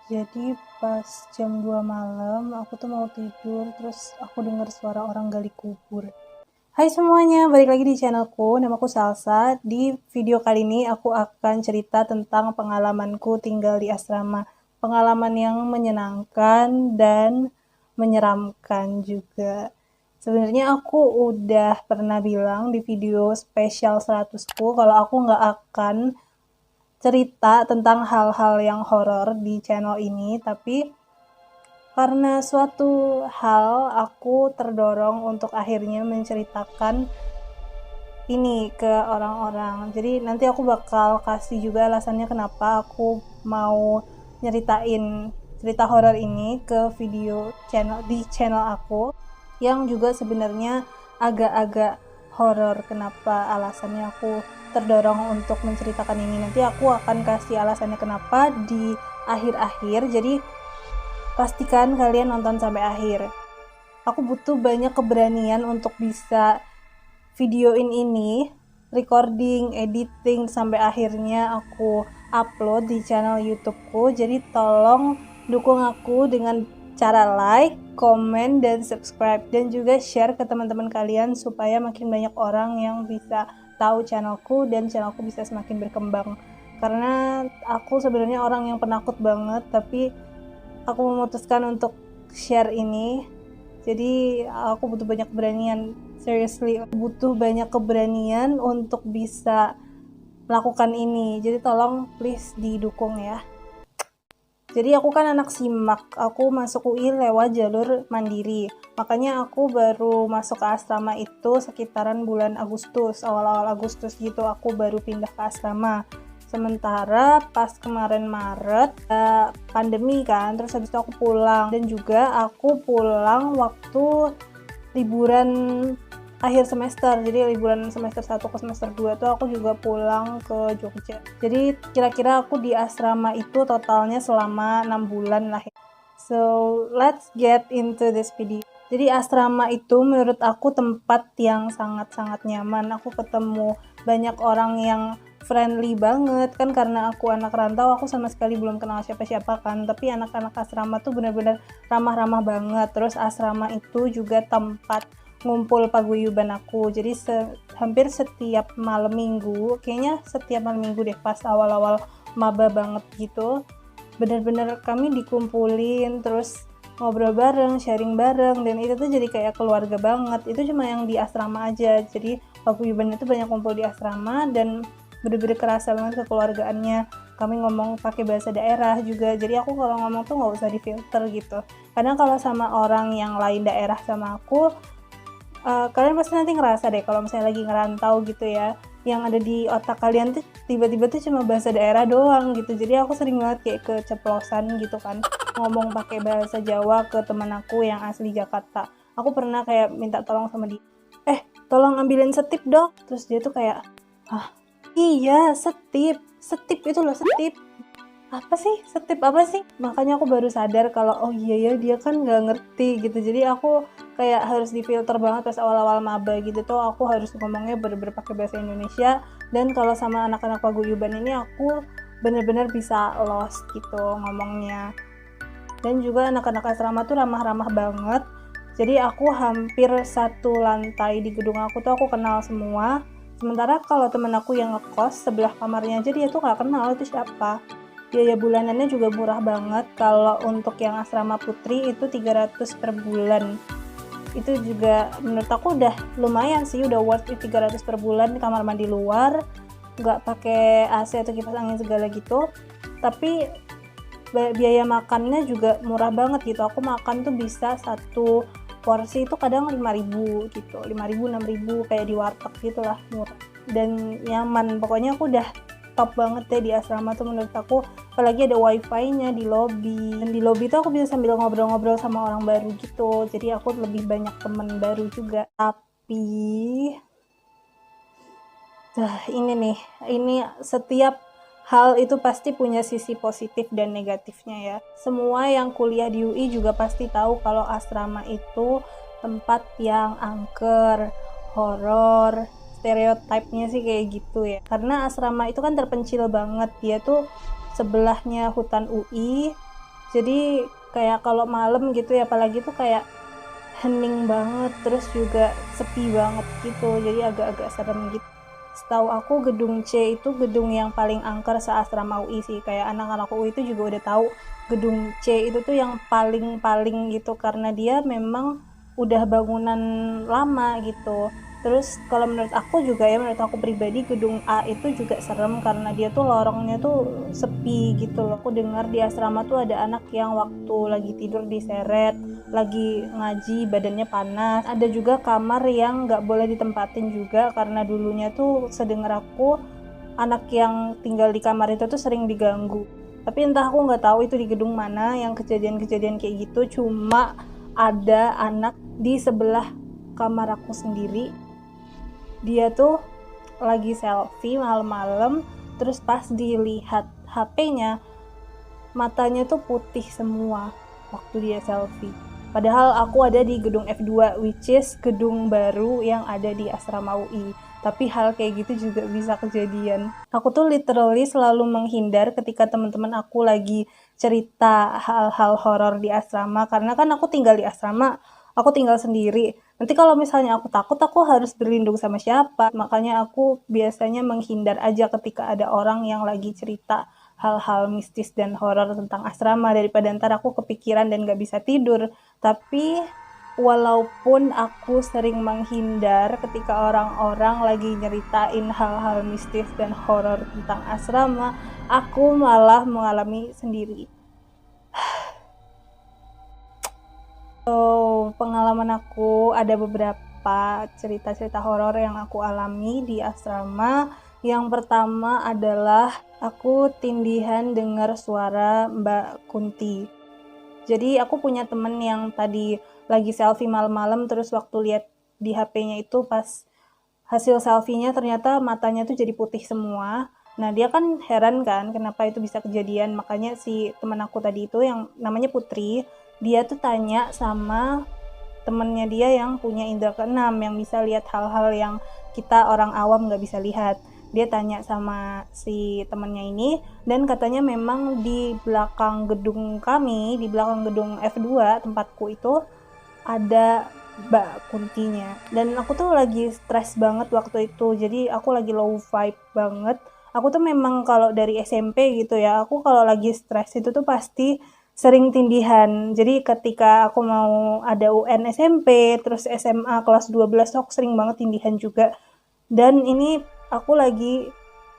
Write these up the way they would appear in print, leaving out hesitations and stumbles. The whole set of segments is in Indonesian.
Jadi pas jam 2 malam aku tuh mau tidur, terus aku dengar suara orang gali kubur. Hai semuanya, balik lagi di channelku, namaku Salsa. Di video kali ini aku akan cerita tentang pengalamanku tinggal di asrama. Pengalaman yang menyenangkan dan menyeramkan juga. Sebenarnya aku udah pernah bilang di video spesial 100ku kalau aku nggak akan cerita tentang hal-hal yang horor di channel ini, tapi karena suatu hal aku terdorong untuk akhirnya menceritakan ini ke orang-orang. Jadi nanti aku bakal kasih juga alasannya kenapa aku mau nyeritain cerita horor ini ke video channel aku yang juga sebenarnya agak-agak horor. Kenapa alasannya aku terdorong untuk menceritakan ini, nanti aku akan kasih alasannya kenapa di akhir-akhir, jadi pastikan kalian nonton sampai akhir. Aku butuh banyak keberanian untuk bisa videoin ini, recording, editing, sampai akhirnya aku upload di channel YouTubeku. Jadi tolong dukung aku dengan cara like, komen, dan subscribe, dan juga share ke teman-teman kalian supaya makin banyak orang yang bisa tahu channelku dan channelku bisa semakin berkembang. Karena aku sebenarnya orang yang penakut banget, tapi aku memutuskan untuk share ini. Jadi aku butuh banyak keberanian, seriously, butuh banyak keberanian untuk bisa melakukan ini. Jadi tolong please didukung ya. Jadi aku kan anak SIMAK, aku masuk UI lewat jalur mandiri. Makanya aku baru masuk ke asrama itu sekitaran bulan Agustus, awal-awal Agustus gitu aku baru pindah ke asrama. Sementara pas kemarin Maret pandemi kan, terus habis itu aku pulang, dan juga aku pulang waktu liburan akhir semester. Jadi liburan semester 1 ke semester 2 tuh aku juga pulang ke Jogja. Jadi kira-kira aku di asrama itu totalnya selama 6 bulan lah. So let's get into this video. Jadi asrama itu menurut aku tempat yang sangat-sangat nyaman. Aku ketemu banyak orang yang friendly banget kan, karena aku anak rantau, aku sama sekali belum kenal siapa-siapa kan, tapi anak-anak asrama tuh benar-benar ramah-ramah banget. Terus asrama itu juga tempat ngumpul paguyuban aku, jadi hampir setiap malam minggu, kayaknya setiap malam minggu deh pas awal-awal maba banget gitu, benar-benar kami dikumpulin, terus ngobrol bareng, sharing bareng, dan itu tuh jadi kayak keluarga banget. Itu cuma yang di asrama aja, jadi paguyuban itu banyak kumpul di asrama dan bener-bener kerasa banget kekeluargaannya. Kami ngomong pakai bahasa daerah juga, jadi aku kalau ngomong tuh nggak usah difilter gitu. Karena kalau sama orang yang lain daerah sama aku, kalian pasti nanti ngerasa deh kalau misalnya lagi ngerantau gitu ya, yang ada di otak kalian tuh tiba-tiba tuh cuma bahasa daerah doang gitu. Jadi aku sering banget kayak keceplosan gitu kan, ngomong pakai bahasa Jawa ke teman aku yang asli Jakarta. Aku pernah kayak minta tolong sama dia, tolong ambilin setip dong. Terus dia tuh kayak, hah, iya setip itu loh, setip apa sih, setip apa sih. Makanya aku baru sadar kalau oh iya ya, dia kan nggak ngerti gitu. Jadi aku kayak harus difilter banget pas awal-awal maba gitu tuh, aku harus ngomongnya bener-bener pakai bahasa Indonesia. Dan kalau sama anak-anak paguyuban ini aku bener-bener bisa lost gitu ngomongnya. Dan juga anak-anak asrama tuh ramah-ramah banget. Jadi aku hampir satu lantai di gedung aku tuh aku kenal semua. Sementara kalau temen aku yang ngekos sebelah kamarnya aja dia tuh gak kenal itu siapa. Biaya bulanannya juga murah banget. Kalau untuk yang asrama putri itu 300 per bulan. Itu juga menurut aku udah lumayan sih, udah worth it 300 per bulan. Kamar mandi luar, gak pakai AC atau kipas angin segala gitu. Tapi biaya makannya juga murah banget gitu. Aku makan tuh bisa satu porsi itu kadang 5.000 gitu, 5.000 6.000 kayak di warteg gitu lah, murah dan nyaman. Pokoknya aku udah top banget deh di asrama tuh menurut aku. Apalagi ada wifi-nya di lobby, dan di lobby tuh aku bisa sambil ngobrol-ngobrol sama orang baru gitu, jadi aku lebih banyak temen baru juga. Tapi ini setiap hal itu pasti punya sisi positif dan negatifnya ya. Semua yang kuliah di UI juga pasti tahu kalau asrama itu tempat yang angker, horor, stereotipnya sih kayak gitu ya. Karena asrama itu kan terpencil banget, dia tuh sebelahnya hutan UI, Jadi kayak kalau malam gitu ya, apalagi tuh kayak hening banget, terus juga sepi banget gitu, jadi agak-agak serem gitu. Setahu aku gedung C itu gedung yang paling angker se-asrama UI sih, kayak anak-anak UI itu juga udah tahu gedung C itu tuh yang paling-paling gitu, karena dia memang udah bangunan lama gitu. Terus kalau menurut aku juga ya, menurut aku pribadi gedung A itu juga serem karena dia tuh lorongnya tuh sepi gitu loh. Aku dengar di asrama tuh ada anak yang waktu lagi tidur diseret, lagi ngaji badannya panas. Ada juga kamar yang nggak boleh ditempatin juga karena dulunya tuh sedengar aku anak yang tinggal di kamar itu tuh sering diganggu. Tapi entah aku nggak tahu itu di gedung mana yang kejadian-kejadian kayak gitu. Cuma ada anak di sebelah kamar aku sendiri, dia tuh lagi selfie malam-malam, terus pas dilihat HP-nya, matanya tuh putih semua waktu dia selfie. Padahal aku ada di gedung F2, which is gedung baru yang ada di asrama UI. Tapi hal kayak gitu juga bisa kejadian. Aku tuh literally selalu menghindar ketika teman-teman aku lagi cerita hal-hal horor di asrama, karena kan aku tinggal di asrama, aku tinggal sendiri. Nanti kalau misalnya aku takut, aku harus berlindung sama siapa? Makanya aku biasanya menghindar aja ketika ada orang yang lagi cerita hal-hal mistis dan horor tentang asrama, daripada ntar aku kepikiran dan gak bisa tidur. Tapi walaupun aku sering menghindar ketika orang-orang lagi nyeritain hal-hal mistis dan horor tentang asrama, aku malah mengalami sendiri. Pengalaman aku ada beberapa cerita-cerita horor yang aku alami di asrama. Yang pertama adalah aku tindihan dengar suara Mbak Kunti. Jadi aku punya temen yang tadi lagi selfie malam-malam, terus waktu lihat di HP-nya itu pas hasil selfie-nya ternyata matanya tuh jadi putih semua. Nah dia kan heran kan kenapa itu bisa kejadian, makanya si temen aku tadi itu yang namanya Putri, dia tuh tanya sama temennya dia yang punya indera keenam, yang bisa lihat hal-hal yang kita orang awam nggak bisa lihat. Dia tanya sama si temennya ini, dan katanya memang di belakang gedung kami, di belakang gedung F2 tempatku itu ada Mbak Kuntinya. Dan aku tuh lagi stres banget waktu itu, jadi aku lagi low vibe banget. Aku tuh memang kalau dari SMP gitu ya, aku kalau lagi stres itu tuh pasti sering tindihan. Jadi ketika aku mau ada UN SMP, terus SMA kelas 12 aku sering banget tindihan juga. Dan ini aku lagi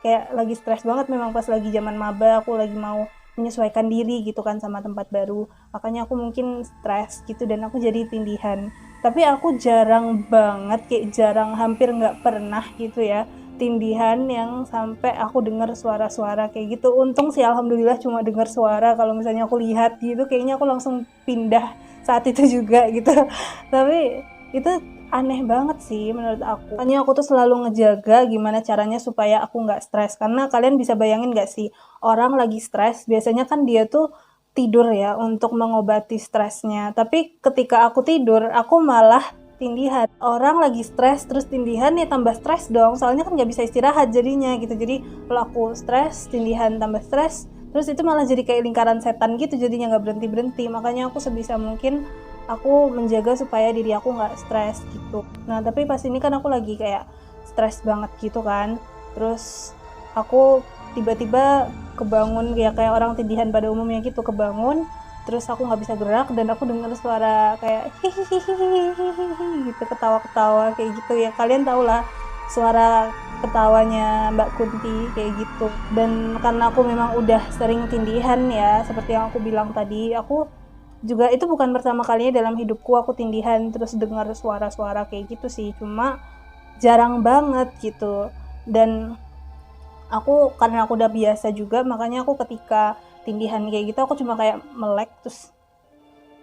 kayak lagi stres banget, memang pas lagi zaman maba, aku lagi mau menyesuaikan diri gitu kan sama tempat baru. Makanya aku mungkin stres gitu dan aku jadi tindihan. Tapi aku jarang banget, kayak jarang, hampir nggak pernah gitu ya, tindihan yang sampai aku dengar suara-suara kayak gitu. Untung sih alhamdulillah cuma dengar suara, kalau misalnya aku lihat gitu kayaknya aku langsung pindah saat itu juga gitu. Tapi itu aneh banget sih menurut aku. Makanya aku tuh selalu ngejaga gimana caranya supaya aku nggak stres. Karena kalian bisa bayangin nggak sih, orang lagi stres biasanya kan dia tuh tidur ya untuk mengobati stresnya. Tapi ketika aku tidur, aku malah tindihan. Orang lagi stres terus tindihan, ya tambah stres dong. Soalnya kan nggak bisa istirahat jadinya gitu. Jadi kalau aku stres, tindihan tambah stres, terus itu malah jadi kayak lingkaran setan gitu, jadinya nggak berhenti-berhenti. Makanya aku sebisa mungkin aku menjaga supaya diri aku nggak stres gitu. Nah tapi pas ini kan aku lagi kayak stres banget gitu kan, terus aku tiba-tiba kebangun ya kayak orang tindihan pada umumnya gitu, kebangun terus aku nggak bisa gerak dan aku dengar suara kayak hihihi gitu, ketawa-ketawa kayak gitu ya, kalian tau lah suara ketawanya Mbak Kunti kayak gitu. Dan karena aku memang udah sering tindihan ya, seperti yang aku bilang tadi, aku juga itu bukan pertama kalinya dalam hidupku aku tindihan terus dengar suara-suara kayak gitu sih, cuma jarang banget gitu. Dan aku karena aku udah biasa juga, makanya aku ketika tindihan kayak gitu aku cuma kayak melek, terus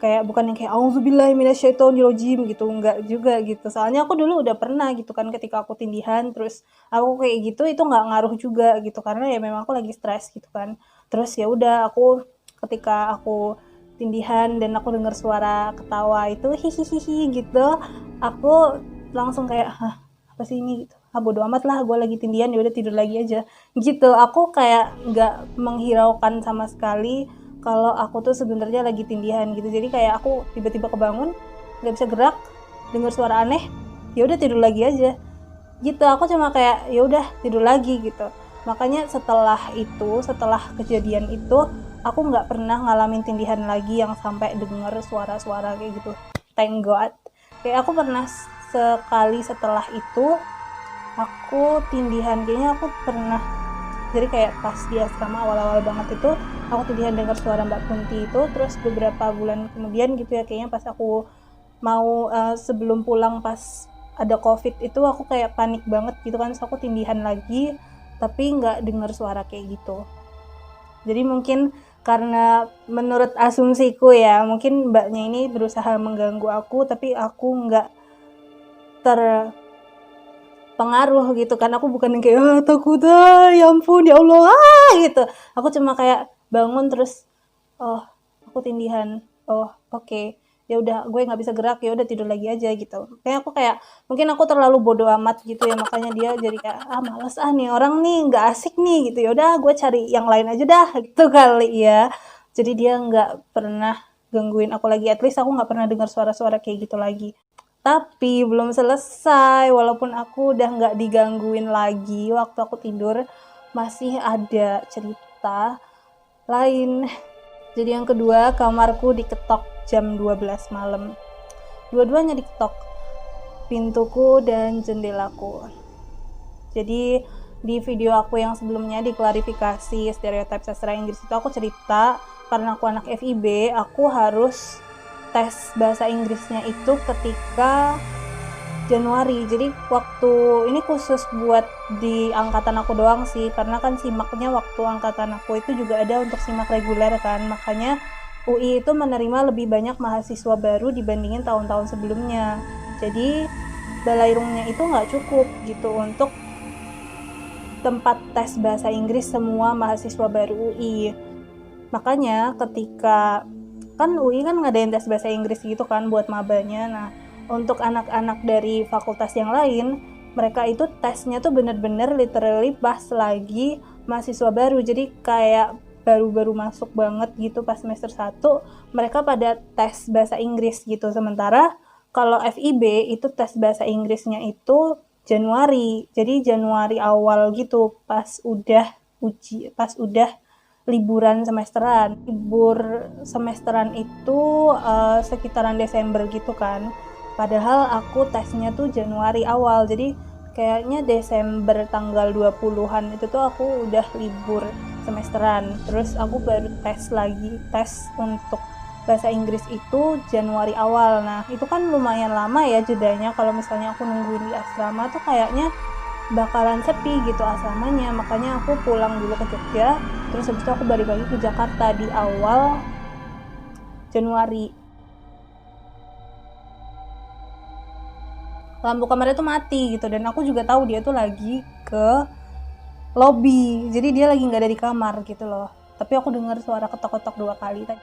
kayak bukan yang kayak auzubillahi minasyaitonirrajim gitu, enggak juga gitu. Soalnya aku dulu udah pernah gitu kan, ketika aku tindihan terus aku kayak gitu, itu nggak ngaruh juga gitu karena ya memang aku lagi stres gitu kan. Terus ya udah, aku ketika aku tindihan dan aku dengar suara ketawa itu hihihi gitu, aku langsung kayak hah, apa sih ini gitu. Ah bodo amat lah, gue lagi tindihan, ya udah tidur lagi aja gitu. Aku kayak nggak menghiraukan sama sekali kalau aku tuh sebenarnya lagi tindihan gitu. Jadi kayak aku tiba-tiba kebangun, nggak bisa gerak, dengar suara aneh, ya udah tidur lagi aja. Gitu, aku cuma kayak ya udah tidur lagi gitu. Makanya setelah kejadian itu, aku nggak pernah ngalamin tindihan lagi yang sampai dengar suara-suara kayak gitu. Thank God. Kayak aku pernah sekali setelah itu, aku tindihan, kayaknya aku pernah, jadi kayak pas di asrama awal-awal banget itu aku tindihan dengar suara Mbak Kunti itu. Terus beberapa bulan kemudian gitu ya, kayaknya pas aku mau sebelum pulang pas ada covid itu, aku kayak panik banget gitu kan. So, aku tindihan lagi tapi nggak dengar suara kayak gitu. Jadi mungkin karena menurut asumsiku ya, mungkin mbaknya ini berusaha mengganggu aku tapi aku nggak terpengaruh gitu kan. Aku bukan yang kayak takut, ya ampun ya Allah gitu. Aku cuma kayak bangun terus, oh aku tindihan, oh oke, ya udah gue nggak bisa gerak, ya udah tidur lagi aja gitu. Kayak aku kayak mungkin aku terlalu bodoh amat gitu ya, makanya dia jadi kayak males nih orang nih, nggak asik nih gitu, ya udah gue cari yang lain aja dah gitu kali ya. Jadi dia nggak pernah gangguin aku lagi, at least aku nggak pernah dengar suara-suara kayak gitu lagi. Tapi belum selesai, walaupun aku udah nggak digangguin lagi waktu aku tidur, masih ada cerita lain. Jadi yang kedua, kamarku diketok jam 12 malam. Dua-duanya diketok, pintuku dan jendelaku. Jadi di video aku yang sebelumnya di klarifikasi stereotip sastra Inggris itu, aku cerita karena aku anak FIB, aku harus tes bahasa Inggrisnya itu ketika Januari. Jadi waktu ini khusus buat di angkatan aku doang sih, karena kan simaknya waktu angkatan aku itu juga ada untuk simak reguler kan. Makanya UI itu menerima lebih banyak mahasiswa baru dibandingin tahun-tahun sebelumnya. Jadi balairungnya itu nggak cukup gitu untuk tempat tes bahasa Inggris semua mahasiswa baru UI. Makanya ketika kan UI kan ngadain tes bahasa Inggris gitu kan buat mabanya. Nah, untuk anak-anak dari fakultas yang lain, mereka itu tesnya tuh bener-bener literally pas lagi mahasiswa baru. Jadi kayak baru-baru masuk banget gitu pas semester 1, mereka pada tes bahasa Inggris gitu. Sementara kalau FIB itu tes bahasa Inggrisnya itu Januari. Jadi Januari awal gitu, pas udah liburan semesteran. Libur semesteran itu sekitaran Desember gitu kan. Padahal aku tesnya tuh Januari awal. Jadi kayaknya Desember tanggal 20-an itu tuh aku udah libur semesteran. Terus aku baru tes untuk bahasa Inggris itu Januari awal. Nah, itu kan lumayan lama ya jedanya. Kalau misalnya aku nungguin di asrama tuh kayaknya bakalan sepi gitu asramanya. Makanya aku pulang dulu ke Jogja, terus habis itu aku balik lagi ke Jakarta di awal Januari. Lampu kamarnya tuh mati gitu, dan aku juga tahu dia tuh lagi ke lobby, jadi dia lagi nggak ada di kamar gitu loh. Tapi aku dengar suara ketok-ketok 2 kali tadi.